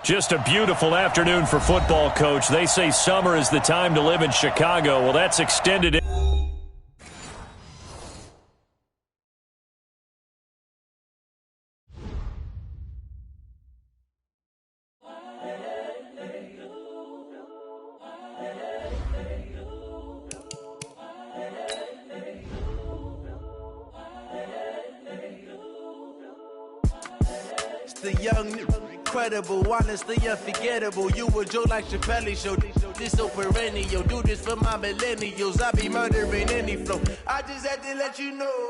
Just a beautiful afternoon for football, Coach. They say summer is the time to live in Chicago. Well, that's extended. The young, incredible, honestly unforgettable. You a joke like Chappelle Show. This so perennial. Do this for my millennials. I be murdering any flow. I just had to let you know.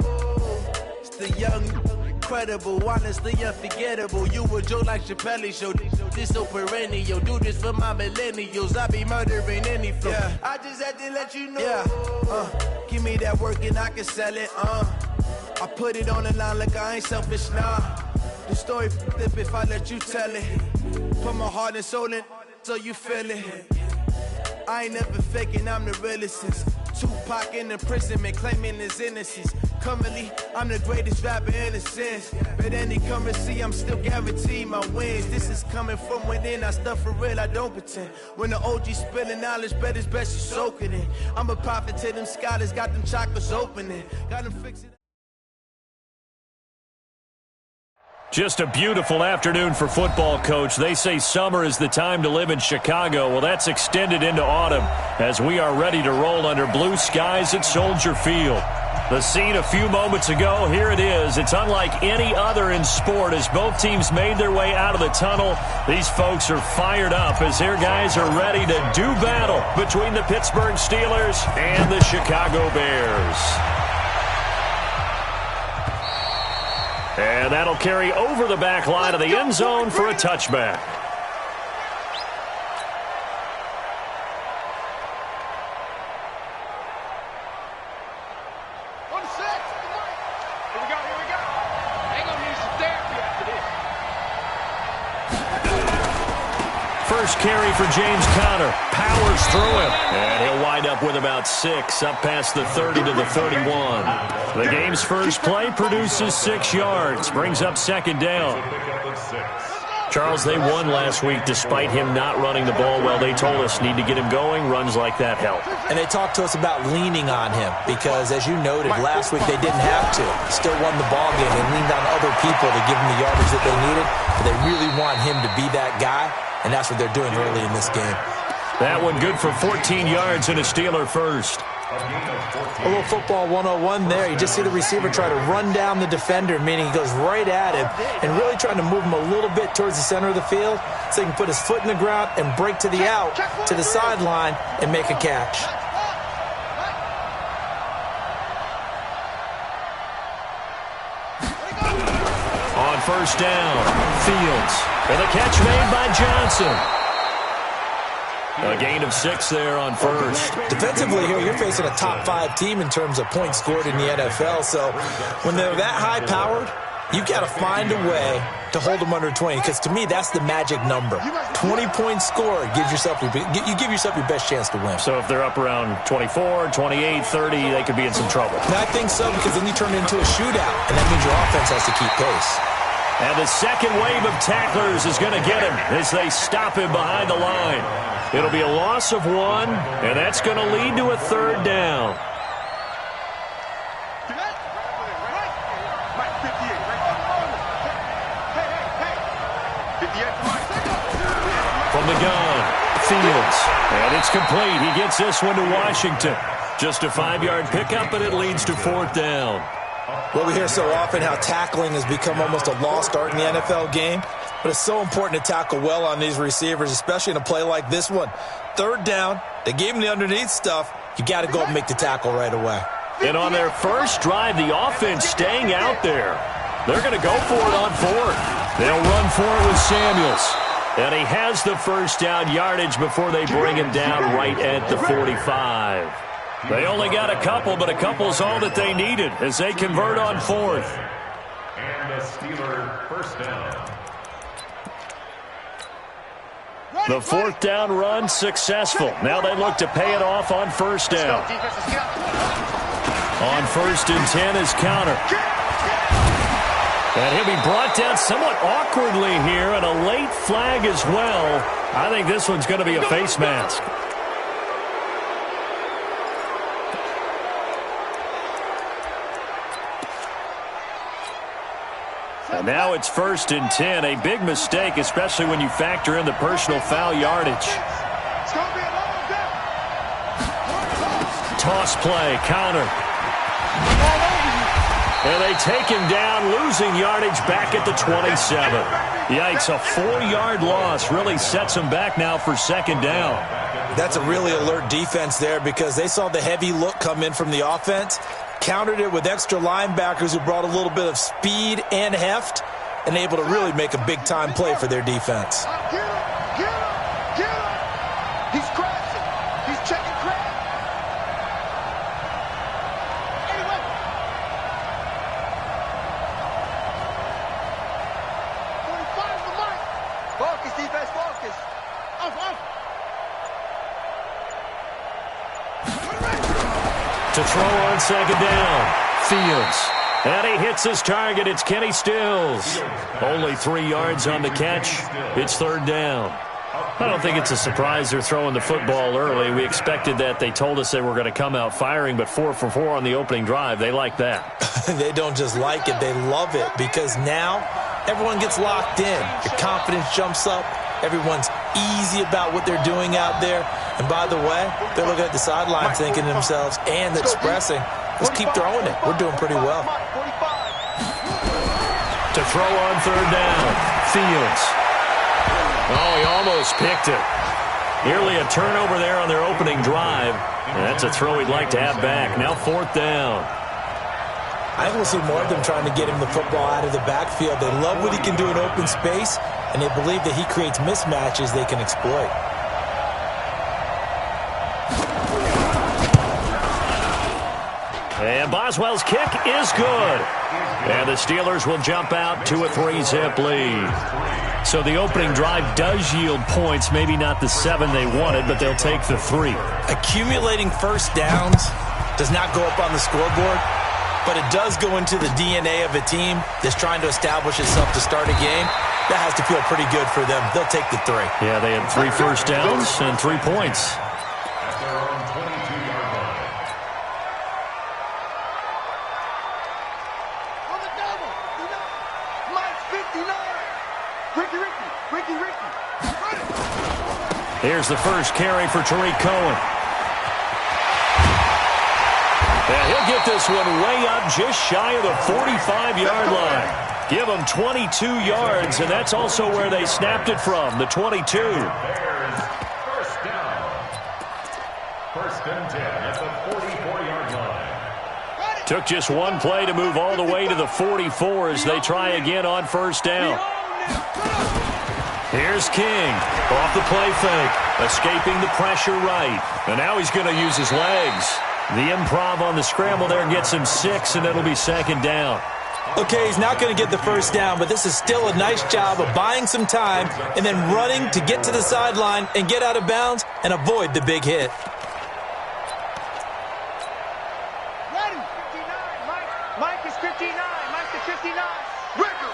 It's the young, incredible, honestly unforgettable. You a joke like Chappelle Show. This so perennial. Do this for my millennials. I be murdering any flow. Yeah. I just had to let you know. Yeah. Give me that work and I can sell it. I put it on the line like I ain't selfish, nah. The story flip if I let you tell it. Put my heart and soul in so you feel it. I ain't never faking, I'm the realest since Tupac in imprisonment, claiming his innocence. Currently, I'm the greatest rapper in a sense. But any currency, I'm still guaranteed my wins. This is coming from within, I stuff for real, I don't pretend. When the OG spilling knowledge, bet it's best you soak it in. I'm a prophet to them scholars, got them chakras opening. Got them fixing. Just a beautiful afternoon for football, Coach. They say summer is the time to live in Chicago. Well, that's extended into autumn as we are ready to roll under blue skies at Soldier Field. The scene a few moments ago, here it is. It's unlike any other in sport as both teams made their way out of the tunnel. These folks are fired up as their guys are ready to do battle between the Pittsburgh Steelers and the Chicago Bears. And that'll carry over the back line of the end zone for a touchback. First carry for James Conner. Powers through him. And he'll wind up with about 6, up past the 30 to the 31. The game's first play produces 6 yards. Brings up second down. Charles, they won last week despite him not running the ball well. They told us need to get him going. Runs like that help. And they talked to us about leaning on him because, as you noted, last week they didn't have to. Still won the ball game. They leaned on other people to give them the yardage that they needed. But they really want him to be that guy, and that's what they're doing early in this game. That one good for 14 yards and a Steeler first. A little football 101 there. You just see the receiver try to run down the defender, meaning he goes right at him and really trying to move him a little bit towards the center of the field so he can put his foot in the ground and break to the out, to the sideline, and make a catch. On first down, Fields. And the catch made by Johnson. A gain of 6 there on first. Defensively here, you're facing a top 5 team in terms of points scored in the NFL. So when they're that high-powered, you've got to find a way to hold them under 20. Because to me, that's the magic number. 20 points scored gives yourself you give yourself your best chance to win. So if they're up around 24, 28, 30, they could be in some trouble. And I think so, because then you turn it into a shootout, and that means your offense has to keep pace. And the second wave of tacklers is going to get him as they stop him behind the line. It'll be a loss of 1, and that's going to lead to a third down. From the gun, Fields. And it's complete. He gets this one to Washington. Just a 5-yard pickup, and it leads to 4th down. Well, we hear so often how tackling has become almost a lost art in the NFL game. But it's so important to tackle well on these receivers, especially in a play like this one. 3rd down, they gave him the underneath stuff. You got to go and make the tackle right away. And on their first drive, the offense staying out there. They're going to go for it on 4th. They'll run for it with Samuels. And he has the first down yardage before they bring him down right at the 45. They only got a couple, but a couple's all that they needed as they convert on fourth. And a Steeler first down. The fourth down run successful. Now they look to pay it off on first down. On first and 10 is counter. And he'll be brought down somewhat awkwardly here, and a late flag as well. I think this one's going to be a face mask. And now it's first and 10. A big mistake, especially when you factor in the personal foul yardage. Toss play, counter. And they take him down, losing yardage back at the 27. Yikes, a 4-yard loss really sets him back now for second down. That's a really alert defense there because they saw the heavy look come in from the offense, countered it with extra linebackers who brought a little bit of speed and heft, and able to really make a big-time play for their defense. He's crashing. He's checking crash. Anyway. 45 for Mike. Focus, defense, focus. Off. To throw on second down. Fields. And he hits his target. It's Kenny Stills. Only 3 yards on the catch. It's third down. I don't think it's a surprise they're throwing the football early. We expected that. They told us they were going to come out firing, but 4 for 4 on the opening drive. They like that. They don't just like it. They love it because now everyone gets locked in. Your confidence jumps up. Everyone's easy about what they're doing out there. And by the way, they're looking at the sideline thinking to themselves and expressing, let's keep throwing it. We're doing pretty well. To throw on third down. Fields. Oh, he almost picked it. Nearly a turnover there on their opening drive. And that's a throw he'd like to have back. Now fourth down. I think we'll see more of them trying to get him the football out of the backfield. They love what he can do in open space, and they believe that he creates mismatches they can exploit. And Boswell's kick is good. And the Steelers will jump out to a 3-zip lead. So the opening drive does yield points, maybe not the 7 they wanted, but they'll take the 3. Accumulating first downs does not go up on the scoreboard, but it does go into the DNA of a team that's trying to establish itself to start a game. That has to feel pretty good for them. They'll take the 3. Yeah, they had 3 first downs and 3 points. At their own 22-yard line. On the double. Mike's 59. Ricky. Here's the first carry for Tariq Cohen. And he'll get this one way up just shy of the 45-yard line. Give them 22 yards, and that's also where they snapped it from, the 22. Bears first down. First and 10 at the 44-yard line. Took just one play to move all the way to the 44 as they try again on first down. Here's King off the play fake, escaping the pressure right. And now he's going to use his legs. The improv on the scramble there gets him 6, and it'll be second down. Okay, he's not going to get the first down, but this is still a nice job of buying some time and then running to get to the sideline and get out of bounds and avoid the big hit. Ready. 59. Mike is 59. Mike is 59. Record.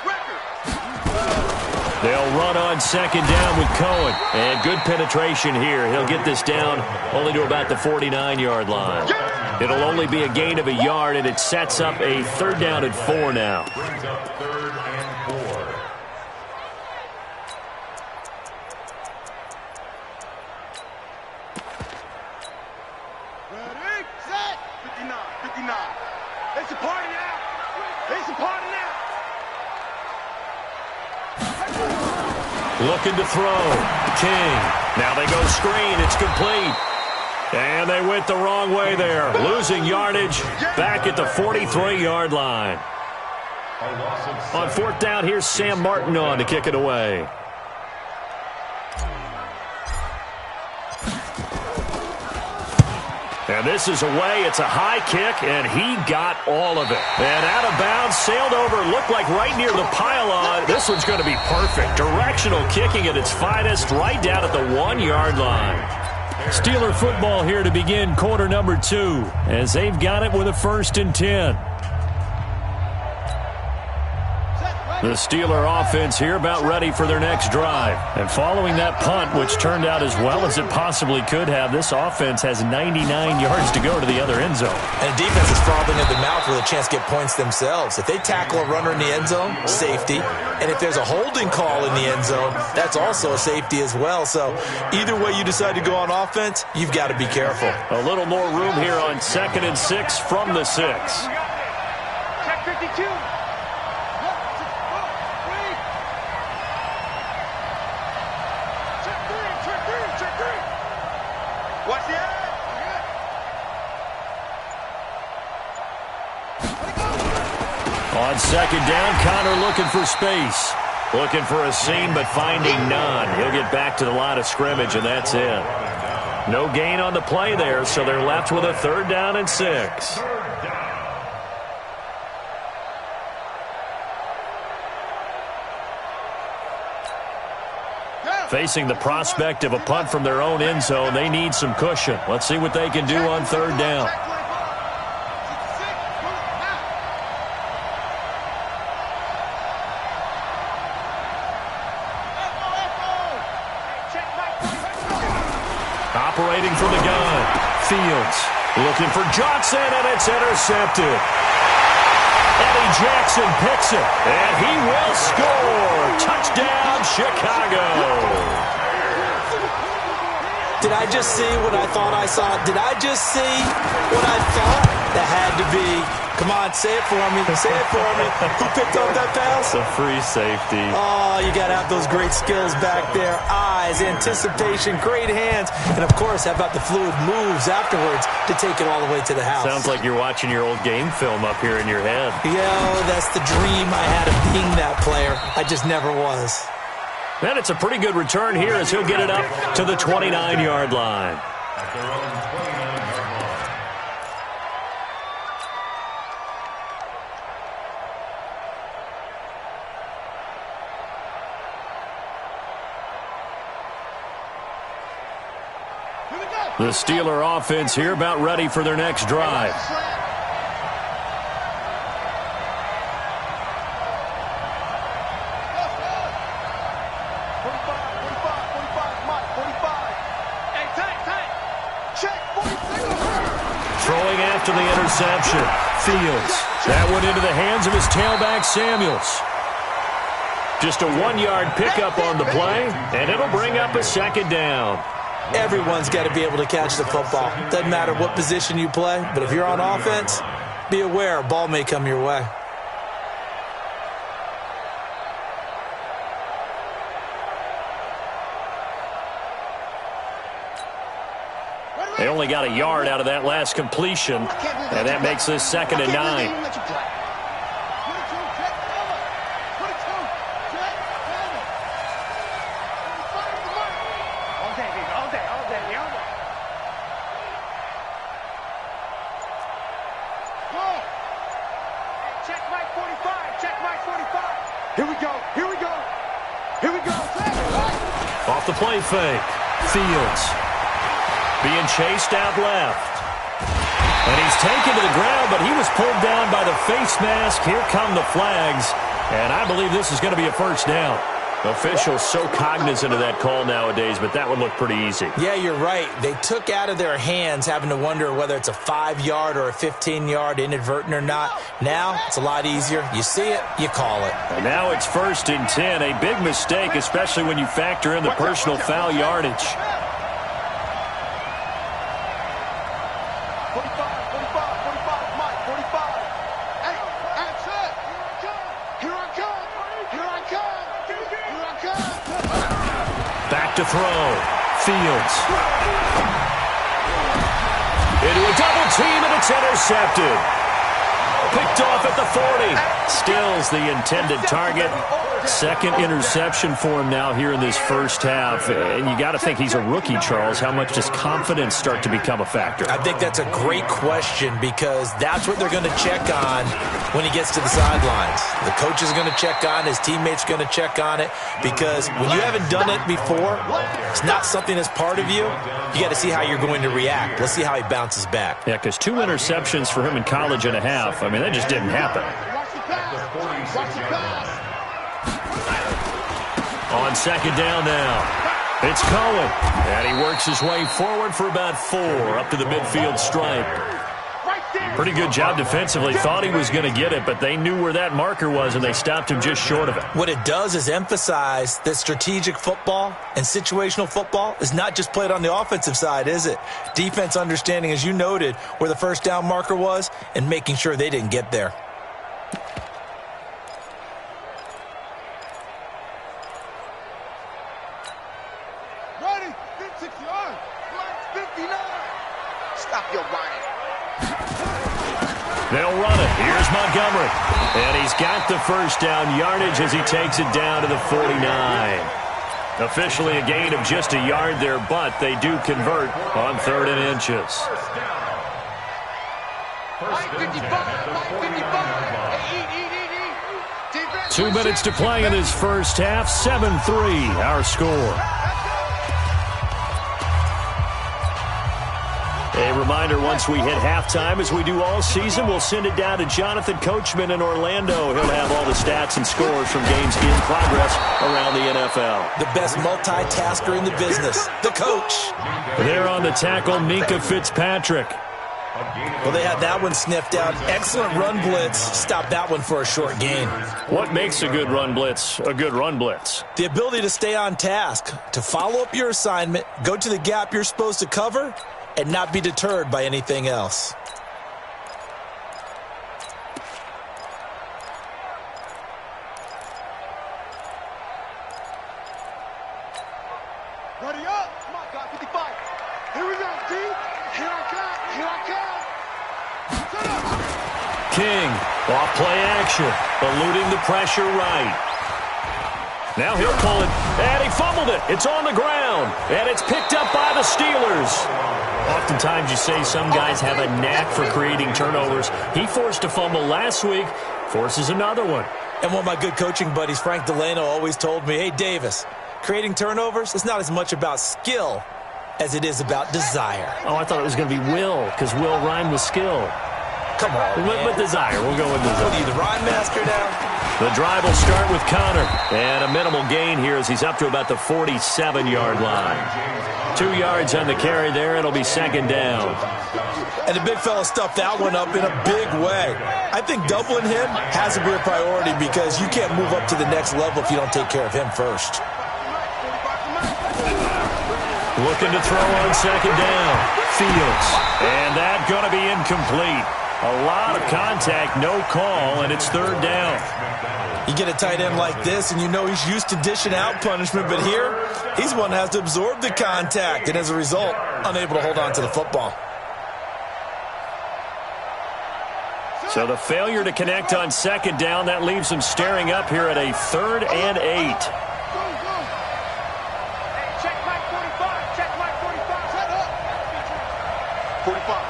They'll run on second down with Cohen. And good penetration here. He'll get this down only to about the 49-yard line. It'll only be a gain of a yard, and it sets up a third down and 4 now. Brings up third and 4. Ready, set. 59. It's a party now. Looking to throw. King. Now they go screen. It's complete. And they went the wrong way there. Losing yardage back at the 43-yard line. On fourth down, here's Sam Martin on to kick it away. And this is away. It's a high kick, and he got all of it. And out of bounds, sailed over, looked like right near the pylon. This one's going to be perfect. Directional kicking at its finest, right down at the 1-yard line. Steeler football here to begin quarter number 2, as they've got it with a 1st and 10. The Steeler offense here about ready for their next drive. And following that punt, which turned out as well as it possibly could have, this offense has 99 yards to go to the other end zone. And the defense is frothing at the mouth with a chance to get points themselves. If they tackle a runner in the end zone, safety. And if there's a holding call in the end zone, that's also a safety as well. So either way you decide to go on offense, you've got to be careful. A little more room here on 2nd and 6 from the 6. Check 52. Watch the eye. On 2nd down, Connor looking for space. Looking for a seam, but finding none. He'll get back to the line of scrimmage, and that's it. No gain on the play there, so they're left with a 3rd down and 6. Facing the prospect of a punt from their own end zone, they need some cushion. Let's see what they can do on 3rd down. Operating from the gun, Fields looking for Johnson, and it's intercepted. Eddie Jackson picks it, and he will score. Touchdown, Chicago. Did I just see what I thought I saw? Did I just see what I thought? That had to be. Come on, say it for me. Say it for me. Who picked up that pass? It's a free safety. Oh, you got to have those great skills back there. Eyes, anticipation, great hands. And, of course, how about the fluid moves afterwards to take it all the way to the house? Sounds like you're watching your old game film up here in your head. That's the dream I had of being that player. I just never was. And it's a pretty good return here as he'll get it up to the 29-yard line. The Steeler offense here about ready for their next drive. Throwing after the interception. Fields. That went into the hands of his tailback, Samuels. Just a 1-yard pickup on the play, and it'll bring up a 2nd down. Everyone's got to be able to catch the football. Doesn't matter what position you play, but if you're on offense, be aware a ball may come your way. They only got a yard out of that last completion, and that makes this 2nd and 9. Off the play fake. Fields being chased out left. And he's taken to the ground, but he was pulled down by the face mask. Here come the flags. And I believe this is going to be a 1st down. Officials so cognizant of that call nowadays, but that would look pretty easy. Yeah, you're right. They took out of their hands having to wonder whether it's a 5-yard or a 15-yard inadvertent or not. Now, it's a lot easier. You see it, you call it. And now it's 1st and 10. A big mistake, especially when you factor in the personal foul yardage. 45, Mike, 45. Hey, that's it. Here I come. Here I come. Here I come. Back to throw. Fields. Into a double team, and it's intercepted. Picked off at the 40. Stills the intended target. Second interception for him now here in this first half. And you got to think he's a rookie, Charles. How much does confidence start to become a factor? I think that's a great question because that's what they're going to check on when he gets to the sidelines. The coach is going to check on, his teammates are going to check on it because when you haven't done it before, it's not something that's part of you. You got to see how you're going to react. Let's see how he bounces back. Yeah, because 2 interceptions for him in college and a half. I mean, that just didn't happen. On second down now, it's Cohen. And he works his way forward for about 4 up to the midfield stripe. Pretty good job defensively. Thought he was going to get it, but they knew where that marker was, and they stopped him just short of it. What it does is emphasize that strategic football and situational football is not just played on the offensive side, is it? Defense understanding, as you noted, where the first down marker was and making sure they didn't get there. Ready, 59, 59. Stop your whining. They'll run it. Here's Montgomery. And he's got the first down yardage as he takes it down to the 49. Officially a gain of just a yard there, but they do convert on 3rd and inches. 2 minutes to play in this first half. 7-3 our score. A reminder, once we hit halftime, as we do all season, we'll send it down to Jonathan Coachman in Orlando. He'll have all the stats and scores from games in progress around the NFL. The best multitasker in the business, the coach. There on the tackle, Minka Fitzpatrick. Well, they had that one sniffed out. Excellent run blitz. Stop that one for a short gain. What makes a good run blitz a good run blitz? The ability to stay on task, to follow up your assignment, go to the gap you're supposed to cover, and not be deterred by anything else. Ready up. Come on, God, 55. Here we go, D. Here I come. Here I come. Set up. King, off play action, eluding the pressure right. Now he'll pull it, and he fumbled it. It's on the ground, and it's picked up by the Steelers. Oftentimes you say some guys have a knack for creating turnovers. He forced a fumble last week, forces another one. And one of my good coaching buddies, Frank Delano, always told me, hey, Davis, creating turnovers is not as much about skill as it is about desire. Oh, I thought it was going to be will, because will rhymed with skill. Come on, With desire. We'll go with desire. What are you, the rhyme master now? The drive will start with Connor. And a minimal gain here as he's up to about the 47-yard line. 2 yards on the carry there. It'll be second down. And the big fella stuffed that one up in a big way. I think doubling him has to be a priority because you can't move up to the next level if you don't take care of him first. Looking to throw on second down. Fields. And that going to be incomplete. A lot of contact, no call, and it's third down. You get a tight end like this, and you know he's used to dishing out punishment, but here, he's one that has to absorb the contact, and as a result, unable to hold on to the football. So the failure to connect on second down, that leaves him staring up here at a 3rd and 8. Check Mike 45. Check Mike 45. Set up. 45.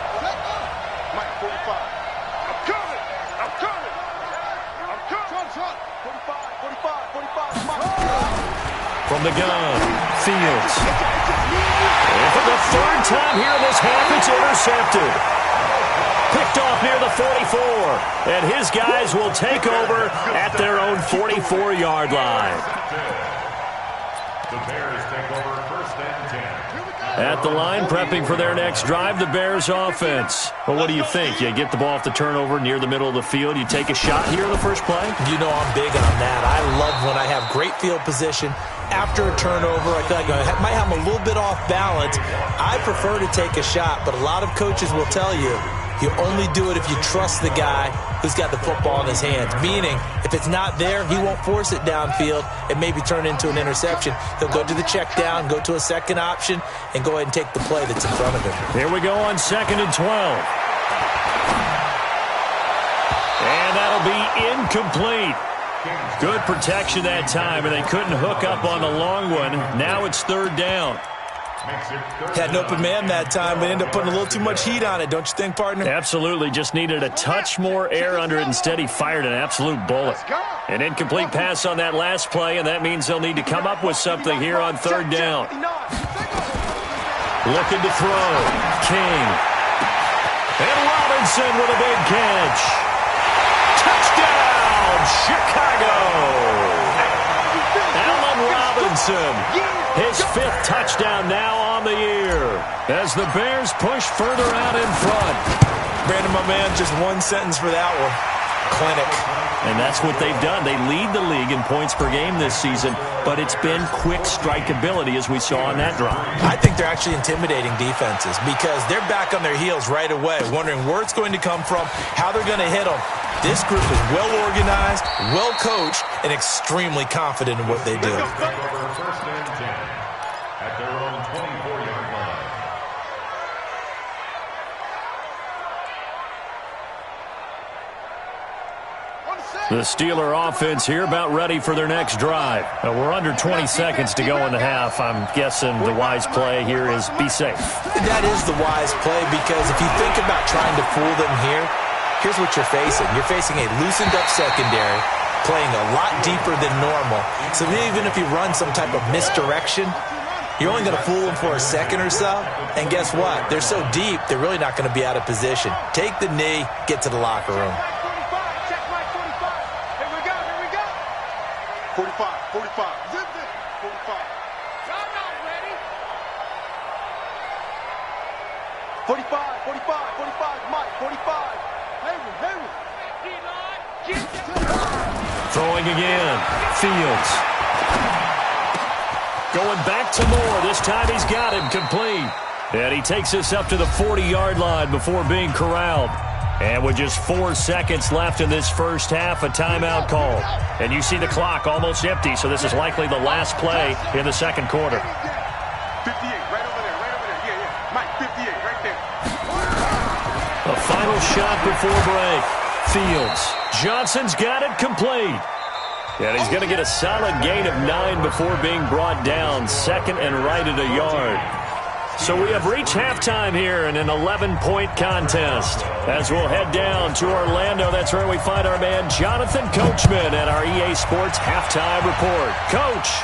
Mike 45. I'm coming. I'm coming. I'm coming. 45. 45. From the gun, Fields. And for the 3rd time here in this half, it's intercepted. Picked off near the 44. And his guys will take over at their own 44-yard line. The Bears take over 1st and 10. At the line, prepping for their next drive, the Bears offense. Well, what do you think? You get the ball off the turnover near the middle of the field. You take a shot here in the first play? You know I'm big on that. I love when I have great field position. After a turnover, I feel like I might have a little bit off balance. I prefer to take a shot, but a lot of coaches will tell you, you only do it if you trust the guy who's got the football in his hands. Meaning, if it's not there, he won't force it downfield and maybe turn it into an interception. He'll go to the check down, go to a second option, and go ahead and take the play that's in front of him. Here we go on 2nd and 12. And that'll incomplete. Good protection that time, and they couldn't hook up on the long one. Now it's third down. Had an open man that time, but ended up putting a little too much heat on it, don't you think, partner? Absolutely. Just needed a touch more air under it. Instead, he fired an absolute bullet. An incomplete pass on that last play, and that means they'll need to come up with something here on third down. Looking to throw. King. And Robinson with a big catch. Touchdown, Chicago! Allen Robinson, his 5th touchdown now on the year as the Bears push further out in front. Brandon, my man, just one sentence for that one. Clinic. And that's what they've done. They lead the league in points per game this season, but it's been quick strikeability as we saw on that drive. I think they're actually intimidating defenses because they're back on their heels right away, wondering where it's going to come from, how they're going to hit them. This group is well organized, well coached, and extremely confident in what they do. First and 10 at their own 24-yard line. The Steeler offense here about ready for their next drive. We're under 20 seconds to go in the half. I'm guessing the wise play here is be safe. That is the wise play because if you think about trying to fool them here, here's what you're facing. You're facing a loosened up secondary, playing a lot deeper than normal. So even if you run some type of misdirection, you're only going to fool them for a second or so. And guess what? They're so deep, they're really not going to be out of position. Take the knee, get to the locker room. 45. Zip it. 45. Y'all not ready. 45. Mike, 45. Hayward. Throwing again. Fields. Going back to Moore. This time he's got him complete. And he takes us up to the 40-yard line before being corralled. And with just 4 seconds left in this first half, a timeout call. And you see the clock almost empty, so this is likely the last play in the second quarter. 58, right over there. Yeah. Mike, 58, right there. A final shot before break. Fields. Johnson's got it complete. And he's going to get a solid gain of 9 before being brought down. Second and right at a yard. So we have reached halftime here in an 11-point contest. As we'll head down to Orlando, that's where we find our man Jonathan Coachman at our EA Sports Halftime Report. Coach,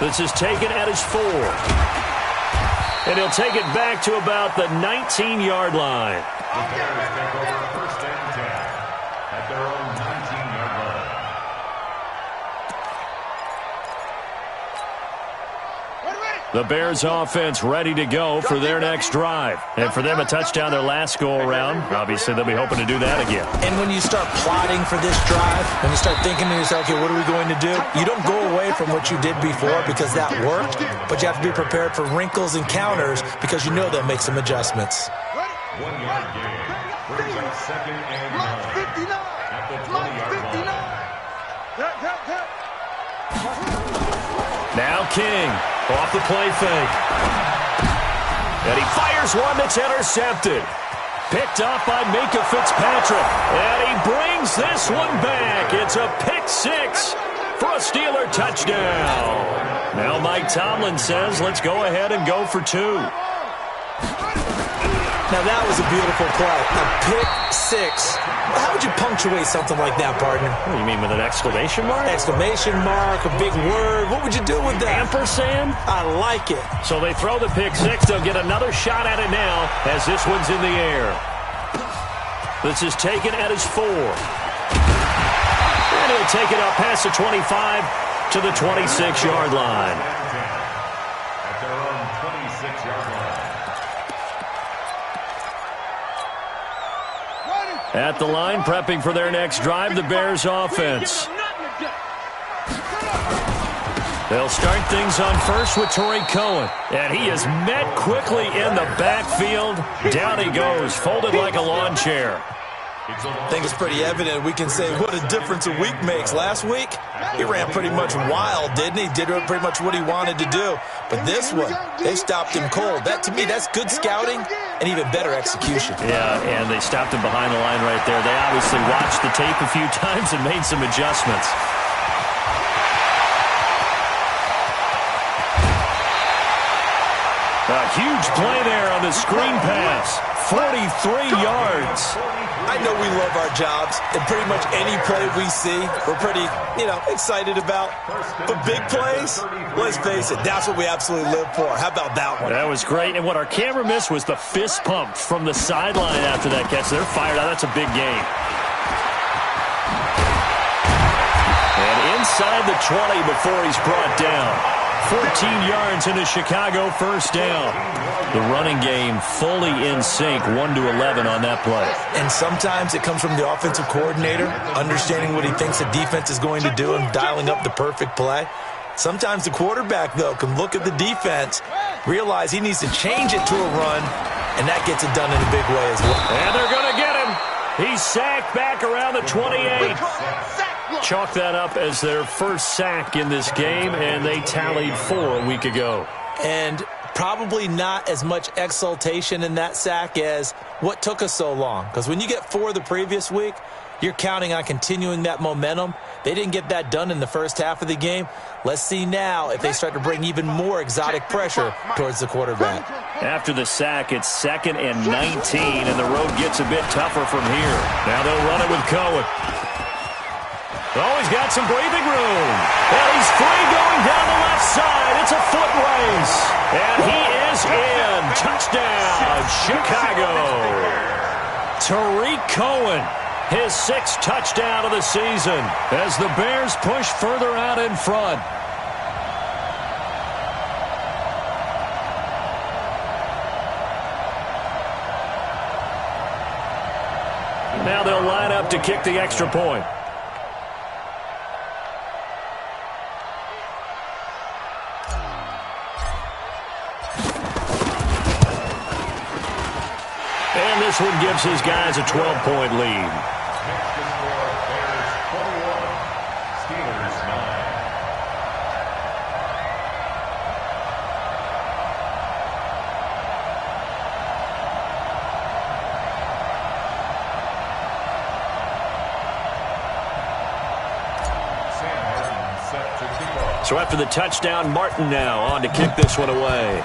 this is taken at his 4. And he'll take it back to about the 19-yard line. The Bears take over first and 10 at their own 19-yard line. The Bears offense ready to go for their next drive. And for them, a touchdown their last go-around. Obviously, they'll be hoping to do that again. And when you start plotting for this drive, when you start thinking to yourself, okay, what are we going to do? You don't go away from what you did before because that worked, but you have to be prepared for wrinkles and counters because you know they'll make some adjustments. 1 yard gain brings up second and 9 at the 20-yard line. Now King off the play fake. And he fires one that's intercepted. Picked off by Minka Fitzpatrick. And he brings this one back. It's a pick 6 for a Steeler touchdown. Now Mike Tomlin says, let's go ahead and go for 2. Now that was a beautiful play. A pick 6. How would you punctuate something like that, partner? What do you mean, with an exclamation mark? Exclamation mark, a big word. What would you do with that? Ampersand? I like it. So they throw the pick 6. They'll get another shot at it now as this one's in the air. This is taken at his 4. And he'll take it up past the 25 to the 26-yard line. At their own 26-yard line. At the line, prepping for their next drive, the Bears offense. They'll start things on first with Torrey Cohen. And he is met quickly in the backfield. Down he goes, folded like a lawn chair. I think it's pretty evident. We can say what a difference a week makes. Last week, he ran pretty much wild, didn't he? Did pretty much what he wanted to do. But this one, they stopped him cold. That, to me, that's good scouting and even better execution. Yeah, and they stopped him behind the line right there. They obviously watched the tape a few times and made some adjustments. A huge play there on the screen pass. 43 yards. I know we love our jobs, and pretty much any play we see, we're pretty, excited about. But big plays, let's face it, that's what we absolutely live for. How about that one? That was great, and what our camera missed was the fist pump from the sideline after that catch. They're fired out. That's a big game. And inside the 20 before he's brought down. 14 yards into Chicago, first down. The running game fully in sync, 1-11 on that play. And sometimes it comes from the offensive coordinator, understanding what he thinks the defense is going to do and dialing up the perfect play. Sometimes the quarterback, though, can look at the defense, realize he needs to change it to a run, and that gets it done in a big way as well. And they're going to get him. He's sacked back around the 28. Chalk that up as their first sack in this game, and they tallied 4 a week ago. And probably not as much exultation in that sack as what took us so long. Because when you get 4 the previous week, you're counting on continuing that momentum. They didn't get that done in the first half of the game. Let's see now if they start to bring even more exotic pressure towards the quarterback. After the sack, it's 2nd and 19, and the road gets a bit tougher from here. Now they'll run it with Cohen. Oh, he's got some breathing room. And he's free going down the left side. It's a foot race. And he is in. Touchdown, Chicago. Tariq Cohen, his 6th touchdown of the season as the Bears push further out in front. Now they'll line up to kick the extra point. And this one gives his guys a 12-point lead. Next to score, Bears 21, Steelers 9. Sam Martin set to kick off. So after the touchdown, Martin now on to kick this one away.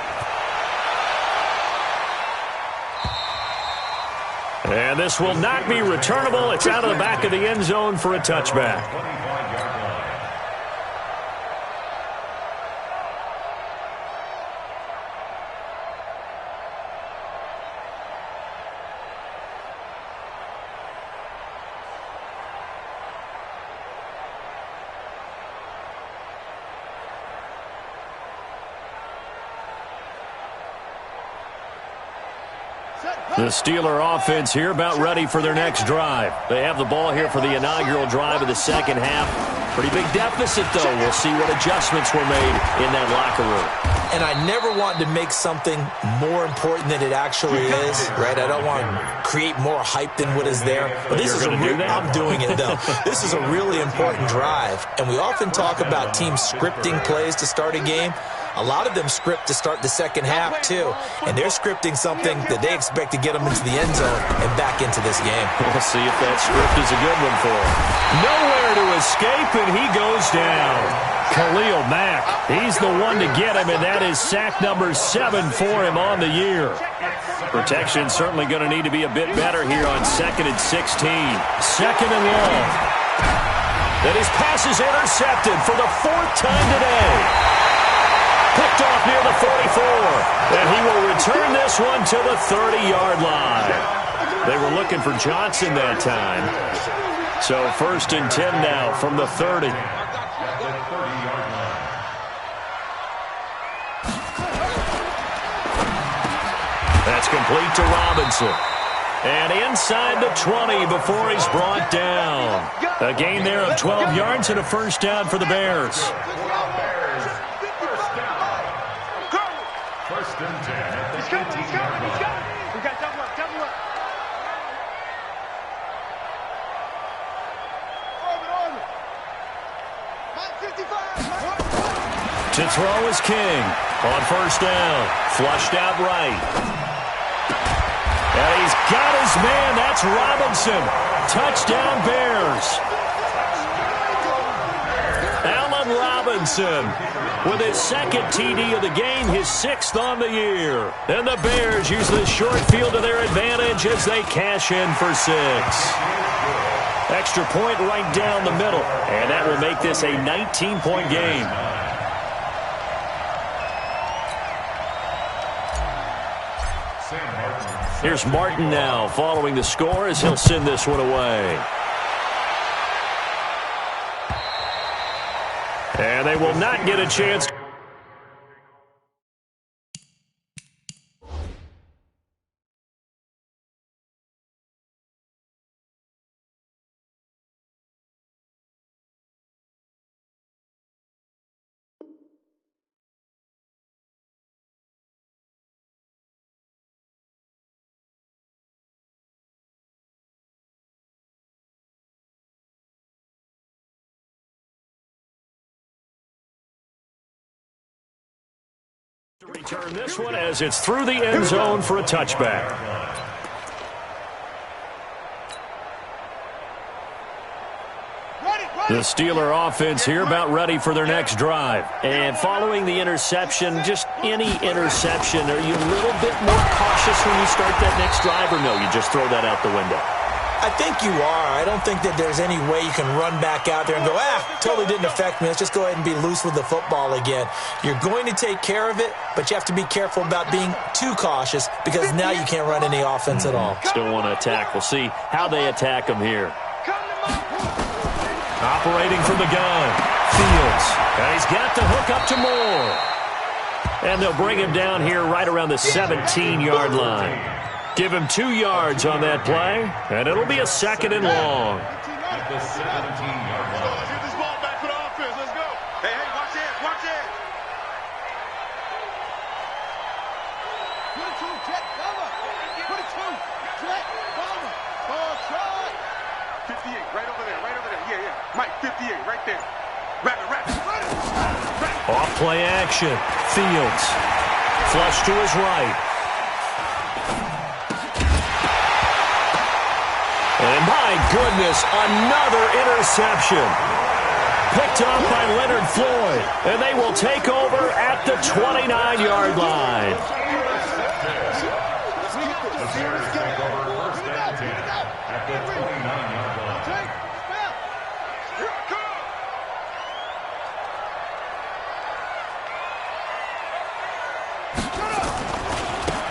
And this will not be returnable. It's out of the back of the end zone for a touchback. 25-yard line. The Steeler offense here about ready for their next drive. They have the ball here for the inaugural drive of the second half. Pretty big deficit, though. We'll see what adjustments were made in that locker room. And I never want to make something more important than it actually is, right? I don't want to create more hype than what is there. But this is I'm doing it, though. This is a really important drive. And we often talk about teams scripting plays to start a game. A lot of them script to start the second half, too. And they're scripting something that they expect to get them into the end zone and back into this game. We'll see if that script is a good one for him. Nowhere to escape, and he goes down. Khalil Mack, he's the one to get him, and that is sack number 7 for him on the year. Protection certainly going to need to be a bit better here on 2nd and 16. 2nd and long. Then his pass is intercepted for the 4th time today. Picked off near the 44, and he will return this one to the 30-yard line. They were looking for Johnson that time. So 1st and 10 now from the 30. That's complete to Robinson. And inside the 20 before he's brought down. A gain there of 12 yards and a first down for the Bears. First and 10 at the 15-yard line. We got double up. To throw is King. On first down. Flushed out right. And he's got his man. That's Robinson. Touchdown Bears. Allen Robinson with his second TD of the game, his 6th on the year. And the Bears use the short field to their advantage as they cash in for 6. Extra point right down the middle. And that will make this a 19-point game. Here's Martin now following the score as he'll send this one away. And they will not get a chance. To return this one as it's through the end zone for a touchback. The Steeler offense here about ready for their next drive. And following the interception, just any interception, are you a little bit more cautious when you start that next drive, or no, you just throw that out the window? I think you are. I don't think that there's any way you can run back out there and go, totally didn't affect me. Let's just go ahead and be loose with the football again. You're going to take care of it, but you have to be careful about being too cautious because now you can't run any offense at all. Still want to attack. We'll see how they attack them here. Operating from the gun, Fields. And he's got the hook up to Moore. And they'll bring him down here right around the 17-yard line. Give him 2 yards on that play, and it'll be a 2nd and long. At the 17-yard line. Get this ball back for the offense. Let's go. Hey, watch it, watch it. Put it to jet cover. Put it to jet cover. Ball try. 58, right over there, right over there. Yeah. Mike, 58, right there. Wrap it. Off play action. Fields. Flush to his right. And my goodness, another interception. Picked up by Leonard Floyd. And they will take over at the 29-yard line. The Bears take over first down 10 at the 29-yard line.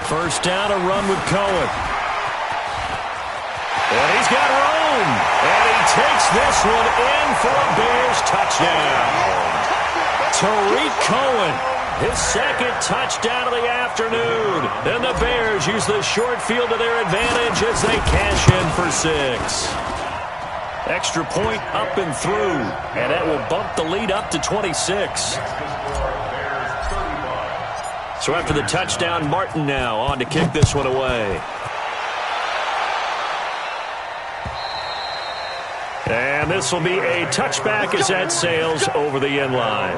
First down, a run with Cohen. And he's got room. And he takes this one in for a Bears touchdown. Tariq Cohen, his 2nd touchdown of the afternoon. And the Bears use the short field to their advantage as they cash in for 6. Extra point up and through. And that will bump the lead up to 26. So after the touchdown, Martin now on to kick this one away. And this will be a touchback as that sails over the end line.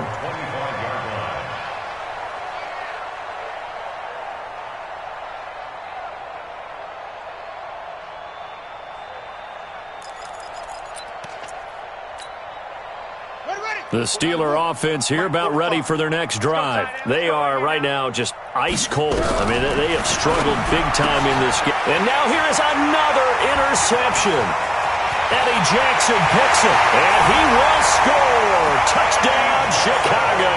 The Steeler offense here about ready for their next drive. They are right now just ice cold. I mean, they have struggled big time in this game. And now here is another interception. Eddie Jackson picks it, and he will score. Touchdown, Chicago.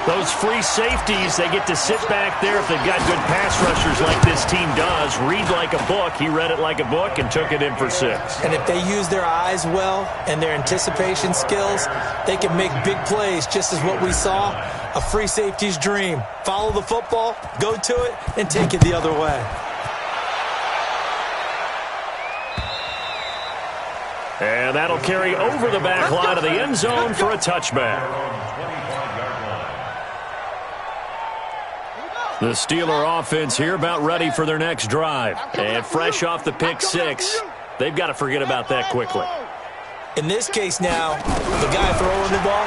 Those free safeties, they get to sit back there if they've got good pass rushers like this team does. Read like a book. He read it like a book and took it in for 6. And if they use their eyes well and their anticipation skills, they can make big plays, just as what we saw. A free safety's dream. Follow the football, go to it, and take it the other way. And that'll carry over the back line of the end zone for a touchback. The Steeler offense here about ready for their next drive. And fresh off the pick 6, they've got to forget about that quickly. In this case now, the guy throwing the ball,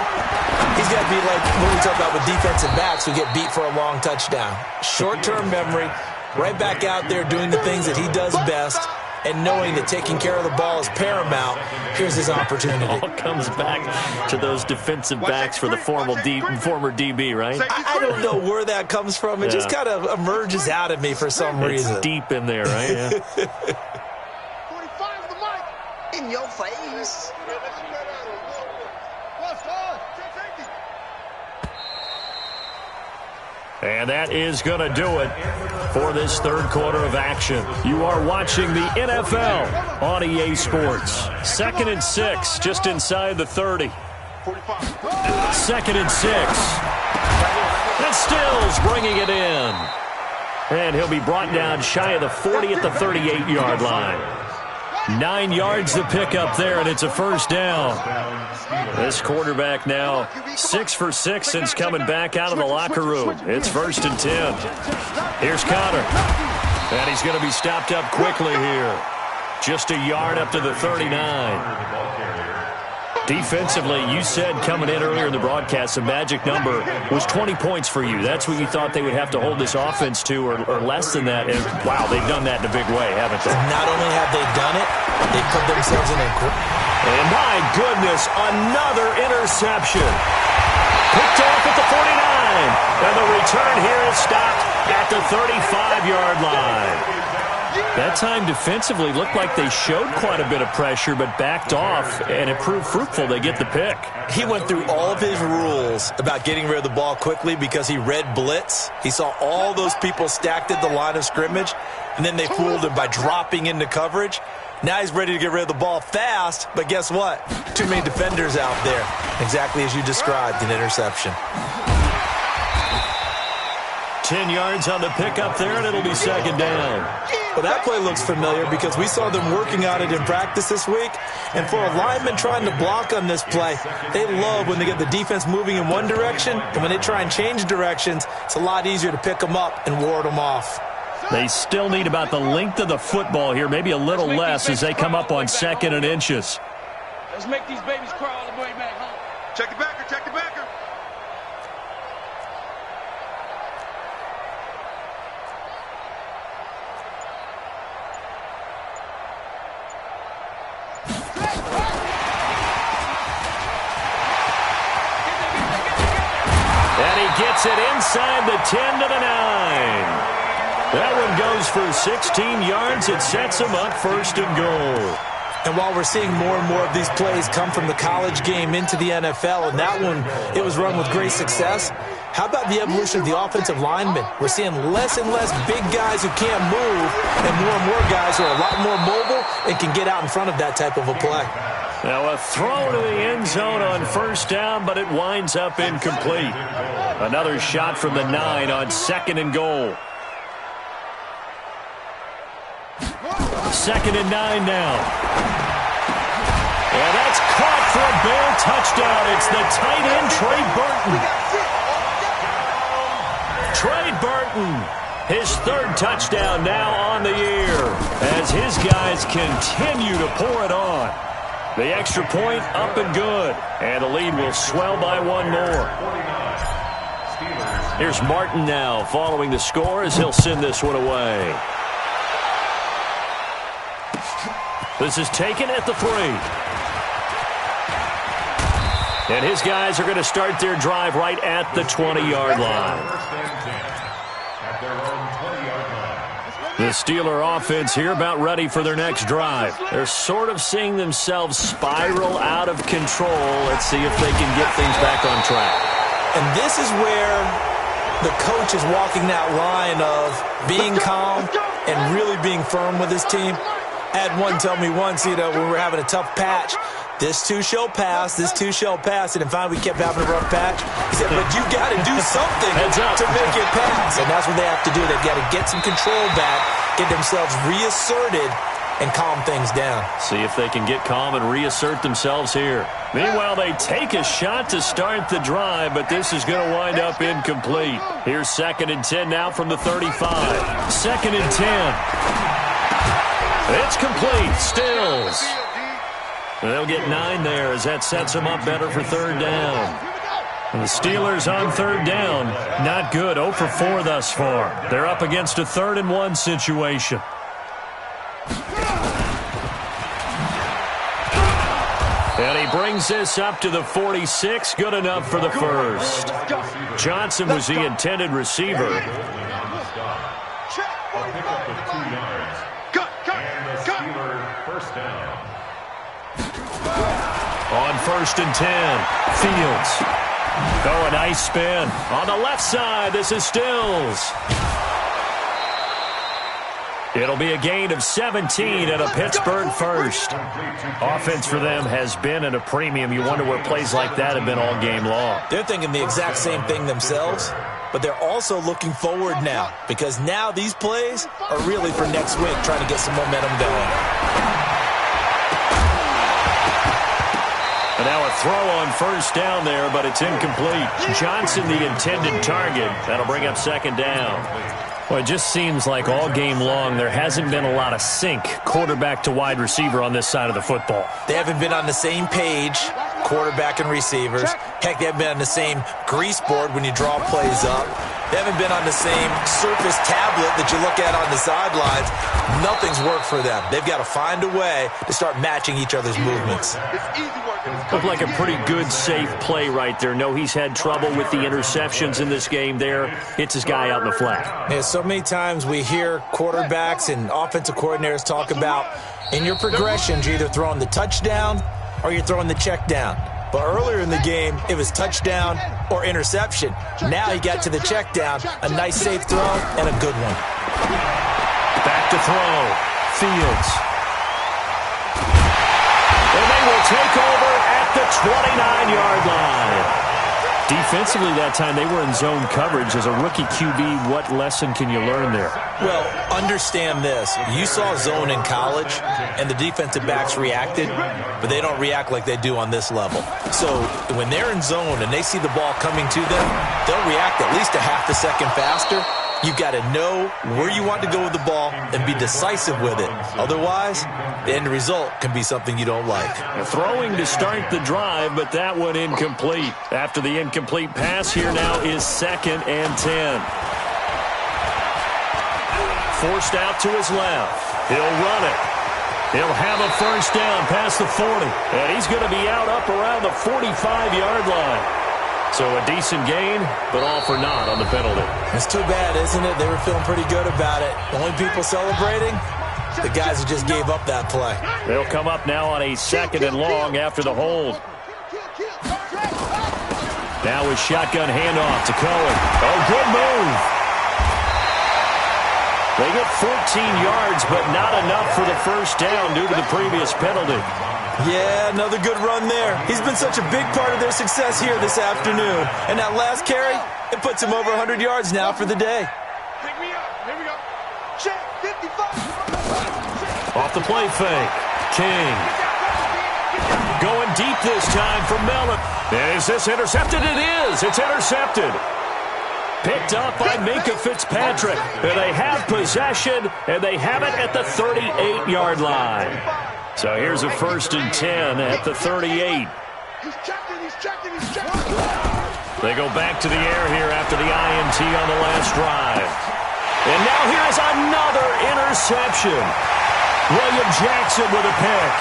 he's got to be like what we talk about with defensive backs who get beat for a long touchdown. Short-term memory, right back out there doing the things that he does best, and knowing that taking care of the ball is paramount. Here's his opportunity. It all comes back to those defensive backs for the former DB, right? I don't know where that comes from. It just kind of emerges out of me for some reason. It's deep in there, right? Yeah. 45 the mic. In your face. And that is going to do it for this third quarter of action. You are watching the NFL on EA Sports. 2nd and 6, just inside the 30. 2nd and 6. And Stills bringing it in. And he'll be brought down shy of the 40 at the 38-yard line. 9 yards to pick up there, and it's a first down. This quarterback now 6 for 6 since coming back out of the locker room. It's 1st and 10. Here's Connor. And he's going to be stopped up quickly here. Just a yard up to the 39. Defensively, you said coming in earlier in the broadcast, the magic number was 20 points for you. That's what you thought they would have to hold this offense to, or less than that. And, wow, they've done that in a big way, haven't they? And not only have they done it, they put themselves in a group. And my goodness, another interception. Picked off at the 49. And the return here is stopped at the 35-yard line. That time defensively looked like they showed quite a bit of pressure but backed off, and it proved fruitful. They get the pick. He went through all of his rules about getting rid of the ball quickly because he read blitz. He saw all those people stacked at the line of scrimmage, and then they fooled him by dropping into coverage. Now he's ready to get rid of the ball fast, but guess what? Too many defenders out there. Exactly as you described, an interception. 10 yards on the pickup there, and it'll be 2nd down. Well, that play looks familiar because we saw them working on it in practice this week. And for a lineman trying to block on this play, they love when they get the defense moving in one direction. And when they try and change directions, it's a lot easier to pick them up and ward them off. They still need about the length of the football here, maybe a little less as they come up on 2nd and inches. Let's make these babies cry all the way back home. Check the backer, check the backer. Gets it inside the 10 to the 9. That one goes for 16 yards. It sets him up 1st and goal. And while we're seeing more and more of these plays come from the college game into the NFL, and that one, it was run with great success, how about the evolution of the offensive linemen? We're seeing less and less big guys who can't move and more guys who are a lot more mobile and can get out in front of that type of a play. Now a throw to the end zone on 1st down, but it winds up incomplete. Another shot from the 9 on 2nd and goal. 2nd and 9 now. And that's caught for a bare touchdown. It's the tight end, Trey Burton. Trey Burton, his 3rd touchdown now on the year as his guys continue to pour it on. The extra point up and good, and the lead will swell by 1 more. Here's Martin now following the score as he'll send this one away. This is taken at the 3. And his guys are going to start their drive right at the 20-yard line. The Steeler offense here about ready for their next drive. They're sort of seeing themselves spiral out of control. Let's see if they can get things back on track. And this is where the coach is walking that line of being calm and really being firm with his team. I had one tell me once, when we were having a tough patch, this too shall pass, this too shall pass. And finally we kept having a rough patch. He said, but you got to do something to make it pass. And that's what they have to do. They've got to get some control back, get themselves reasserted, and calm things down. See if they can get calm and reassert themselves here. Meanwhile, they take a shot to start the drive, but this is going to wind up incomplete. Here's 2nd and 10 now from the 35. 2nd and 10. It's complete. Stills. They'll get 9 there as that sets them up better for third down. And the Steelers on third down, not good. 0 for 4 thus far. They're up against a 3rd and 1 situation. And he brings this up to the 46. Good enough for the first. Johnson was the intended receiver. On 1st and 10, Fields. Oh, a nice spin. On the left side, this is Stills. It'll be a gain of 17 and a Pittsburgh first. Offense for them has been at a premium. You wonder where plays like that have been all game long. They're thinking the exact same thing themselves, but they're also looking forward now because now these plays are really for next week, trying to get some momentum going. And now a throw on 1st down there, but it's incomplete. Johnson, the intended target. That'll bring up 2nd down. Well, it just seems like all game long there hasn't been a lot of sync quarterback to wide receiver on this side of the football. They haven't been on the same page, quarterback and receivers. Heck, they haven't been on the same grease board when you draw plays up. They haven't been on the same Surface tablet that you look at on the sidelines. Nothing's worked for them. They've got to find a way to start matching each other's movements. Looked like a pretty good, safe play right there. No, he's had trouble with the interceptions in this game there. Hits his guy out in the flat. Yeah, so many times we hear quarterbacks and offensive coordinators talk about in your progressions, you're either throwing the touchdown or you're throwing the check down. But earlier in the game, it was touchdown or interception. Now he got to the check down, a nice safe throw, and a good one. Back to throw. Fields. And they will take over at the 29-yard line. Defensively that time, they were in zone coverage. As a rookie QB, what lesson can you learn there? Well, understand this. You saw zone in college, and the defensive backs reacted, but they don't react like they do on this level. So when they're in zone and they see the ball coming to them, they'll react at least a half a second faster. You've got to know where you want to go with the ball and be decisive with it. Otherwise, the end result can be something you don't like. Throwing to start the drive, but that one incomplete. After the incomplete pass, here now is 2nd and 10. Forced out to his left. He'll run it. He'll have a 1st down past the 40. And he's going to be out up around the 45-yard line. So a decent gain, but all for naught on the penalty. It's too bad, isn't it? They were feeling pretty good about it. The only people celebrating, the guys who just gave up that play. They'll come up now on a 2nd and long after the hold. Now with shotgun handoff to Cohen. Oh, good move. They get 14 yards, but not enough for the 1st down due to the previous penalty. Yeah, another good run there. He's been such a big part of their success here this afternoon. And that last carry, it puts him over 100 yards now for the day. Pick me up. Here we go. Check 55. Off the play fake. King. Going deep this time for Mellon. And is this intercepted? It is. It's intercepted. Picked up by Minka Fitzpatrick. And they have possession, and they have it at the 38-yard line. So here's a 1st and 10 at the 38. He's checking. They go back to the air here after the INT on the last drive. And now here's another interception. William Jackson with a pick.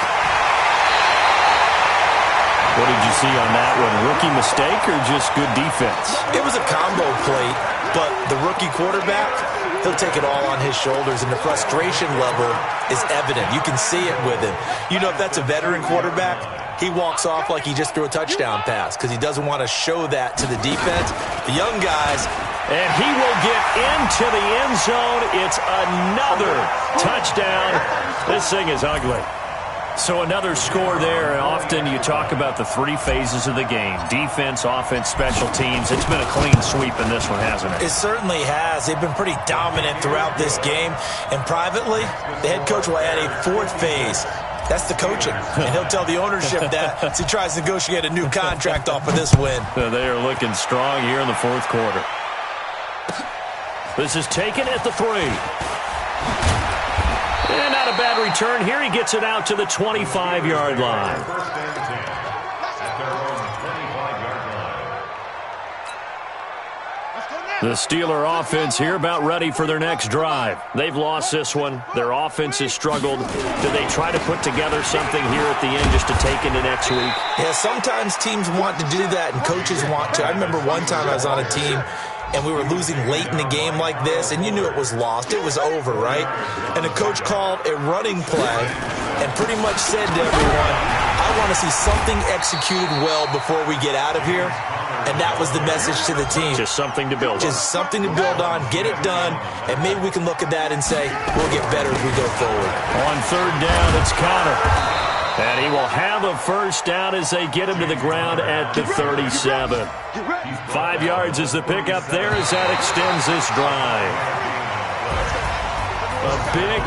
What did you see on that one? Rookie mistake or just good defense? It was a combo plate, but the rookie quarterback, he'll take it all on his shoulders, and the frustration level is evident. You can see it with him. You know, if that's a veteran quarterback, he walks off like he just threw a touchdown pass because he doesn't want to show that to the defense. The young guys. And he will get into the end zone. It's another touchdown. This thing is ugly. So another score there. Often you talk about the 3 phases of the game. Defense, offense, special teams. It's been a clean sweep in this one, hasn't it? It certainly has. They've been pretty dominant throughout this game. And privately, the head coach will add a 4th phase. That's the coaching. And he'll tell the ownership that as he tries to negotiate a new contract off of this win. They are looking strong here in the 4th quarter. This is taken at the 3. And not a bad return here. He gets it out to the 25-yard line. First and 10 at their own 25-yard line. The Steeler offense here about ready for their next drive. They've lost this one. Their offense has struggled. Do they try to put together something here at the end just to take into next week? Yeah, sometimes teams want to do that and coaches want to. I remember one time I was on a team and we were losing late in the game like this, and you knew it was lost. It was over, right? And the coach called a running play and pretty much said to everyone, I want to see something executed well before we get out of here. And that was the message to the team. Just something to build on. Just something to build on, get it done, and maybe we can look at that and say, we'll get better as we go forward. On third down, it's Connor. And he will have a first down as they get him to the ground at the 37. 5 yards is the pickup there as that extends this drive. A big